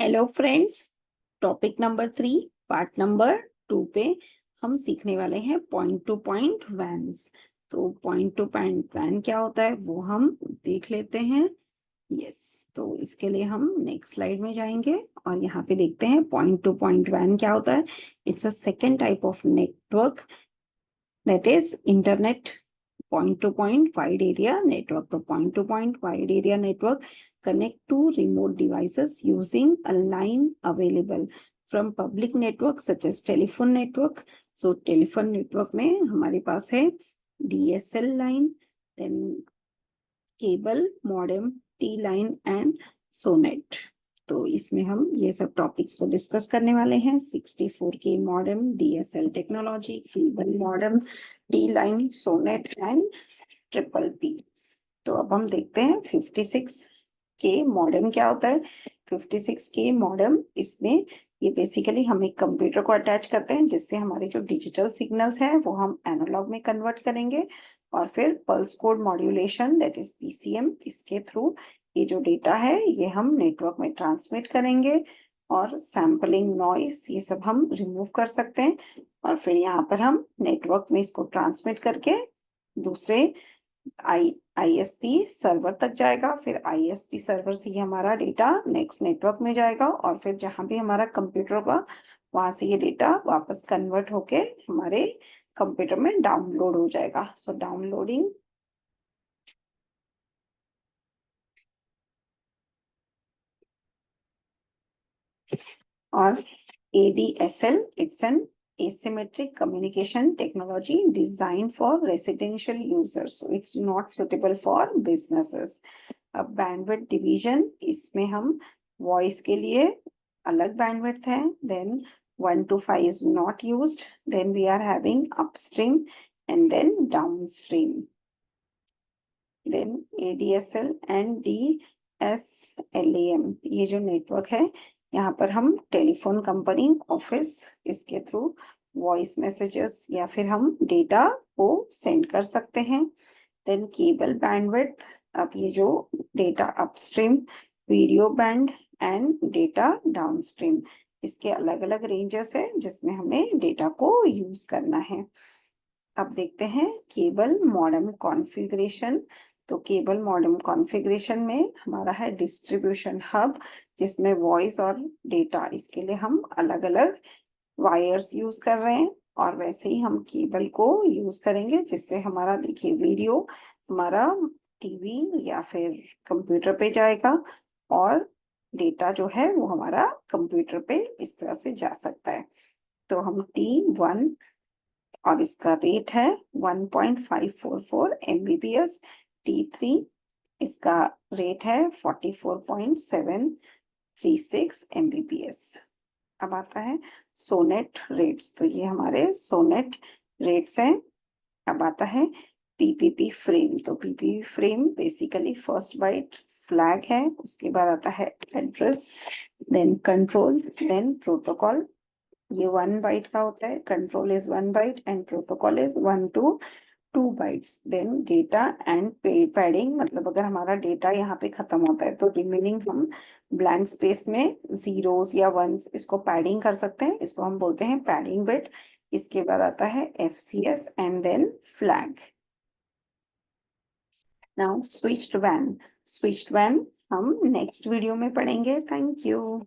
Hello friends, topic number 3 part number 2 पे हम सीखने वाले हैं पॉइंट टू पॉइंट वैन्स। तो पॉइंट टू पॉइंट वैन क्या होता है वो हम देख लेते हैं। तो इसके लिए हम नेक्स्ट स्लाइड में जाएंगे और यहाँ पे देखते हैं पॉइंट टू पॉइंट वैन क्या होता है। It's a second type of network, that is internet point to point wide area network. तो point to point wide area network connect to remote devices using a line available from public network such as telephone network. So telephone network में हमारे पास है DSL line, then cable, modem, T line and SONET. तो इसमें हम ये सब topics को discuss करने वाले हैं। 64K modem, DSL technology, cable modem, T line, SONET and triple P. तो अब हम देखते हैं 56K मॉडेम क्या होता है। 56K मॉडेम, इसमें ये बेसिकली हम एक कंप्यूटर को अटैच करते हैं जिससे हमारे जो डिजिटल सिग्नल्स हैं वो हम एनालॉग में कन्वर्ट करेंगे और फिर pulse code modulation that is PCM, इसके थ्रू ये जो डेटा है ये हम नेटवर्क में ट्रांसमिट करेंगे और सैम्पलिंग, नॉइस, ये सब हम रिमूव कर सकते हैं और फिर यहाँ पर हम नेटवर्क में इसको ट्रांसमिट करके दूसरे ISP सर्वर तक जाएगा। फिर ISP सर्वर से ही हमारा डेटा नेक्स्ट नेटवर्क में जाएगा और फिर जहां भी हमारा कंप्यूटर होगा वहां से ये डेटा वापस कन्वर्ट होके हमारे कंप्यूटर में डाउनलोड हो जाएगा। सो डाउनलोडिंग और ADSL, it's an asymmetric communication technology designed for residential users, so it's not suitable for businesses. अब बैंडविड्थ डिवीजन, इसमें हम वॉइस के लिए अलग बैंडविड्थ है, then 1 to 5 is not used, then we are having upstream and then downstream, then ADSL and DSLAM। ये जो network है यहाँ पर हम टेलीफोन कंपनी, ऑफिस, इसके थ्रू वॉइस मैसेजेस या फिर हम डेटा को सेंड कर सकते हैं। देन केबल बैंडविड्थ, अब ये जो data upstream, video band and data downstream, इसके अलग अलग रेंजेस है जिसमें हमें डेटा को यूज करना है। अब देखते हैं केबल मॉडेम कॉन्फ़िगरेशन। तो केबल मॉडेम कॉन्फ़िगरेशन में हमारा है डिस्ट्रीब्यूशन हब, जिसमें वॉइस और डेटा, इसके लिए हम अलग अलग वायर्स यूज कर रहे हैं और वैसे ही हम केबल को यूज करेंगे जिससे हमारा, देखिए, वीडियो हमारा टीवी या फिर कंप्यूटर पे जाएगा और डेटा जो है वो हमारा कंप्यूटर पे इस तरह से जा सकता है। तो हम T1 और इसका रेट है 1.544 MBPS। T3, इसका रेट है 44.736 MBPS। अब आता है सोनेट रेट्स, तो ये हमारे सोनेट रेट्स हैं। अब आता है PPP फ्रेम। तो PPP frame basically first byte flag है, उसके बाद आता है address, then control, then protocol. ये 1 बाइट का होता है, control is 1 byte and protocol is 1 to 2 bytes. Then data and padding, मतलब अगर हमारा डेटा यहाँ पे खत्म होता है तो रिमेनिंग हम ब्लैंक स्पेस में जीरोस या वंस इसको पैडिंग कर सकते हैं, इसको हम बोलते हैं पैडिंग बिट। इसके बाद आता है FCS and then flag. Now switched van. Switched van हम नेक्स्ट वीडियो में पढ़ेंगे। Thank you.